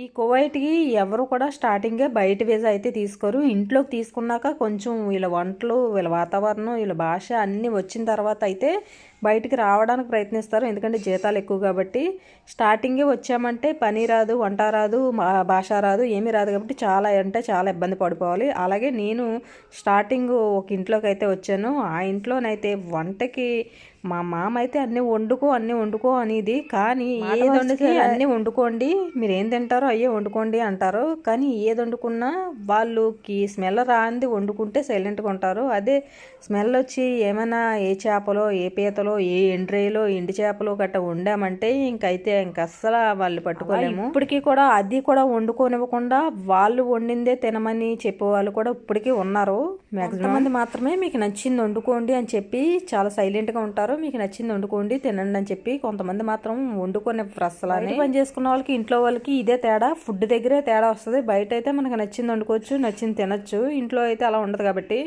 ఈ కువైట్‌కి ఎవరు కూడా స్టార్టింగే బయట వీసా అయితే తీసుకోరు. ఇంట్లోకి తీసుకున్నాక కొంచెం వీళ్ళ వంటలు, వీళ్ళ వాతావరణం, వీళ్ళ భాష అన్నీ వచ్చిన తర్వాత అయితే బయటికి రావడానికి ప్రయత్నిస్తారు. ఎందుకంటే జీతాలు ఎక్కువ కాబట్టి. స్టార్టింగే వచ్చామంటే పని రాదు, వంట రాదు, భాష రాదు, ఏమీ రాదు కాబట్టి చాలా అంటే చాలా ఇబ్బంది పడిపోవాలి. అలాగే నేను స్టార్టింగ్ ఒక ఇంట్లోకి అయితే వచ్చాను. ఆ ఇంట్లోనైతే వంటకి మా మామ అయితే అన్నీ వండుకో అనేది. కానీ ఏది వండితే అన్నీ వండుకోండి, మీరు ఏం తింటారో అయ్యే వండుకోండి అంటారు. కానీ ఏది వండుకున్నా వాళ్ళకి స్మెల్ రాంది వండుకుంటే సైలెంట్గా ఉంటారు. అదే స్మెల్ వచ్చి ఏమైనా ఏ చేపలో, ఏ పీతలో, ఏ ఎండ్రేలో, ఎండి చేపలో గట్ట వండామంటే ఇంకైతే అస్సలు వాళ్ళు పట్టుకోలేము. ఇప్పటికీ కూడా అది కూడా వండుకోనివ్వకుండా వాళ్ళు వండిందే తినమని చెప్పేవాళ్ళు కూడా ఇప్పటికీ ఉన్నారు. మ్యాక్సిమం మంది మాత్రమే మీకు నచ్చింది వండుకోండి అని చెప్పి చాలా సైలెంట్గా ఉంటారు. మీకు నచ్చింది వండుకోండి తినండి అని చెప్పి. కొంతమంది మాత్రం వండుకొని అసలు పని చేసుకున్న వాళ్ళకి ఇంట్లో వాళ్ళకి ఇదే తేడా. ఫుడ్ దగ్గరే తేడా వస్తుంది. బయట అయితే మనకు నచ్చింది వండుకోవచ్చు, నచ్చింది తినచ్చు. ఇంట్లో అయితే అలా ఉండదు కాబట్టి.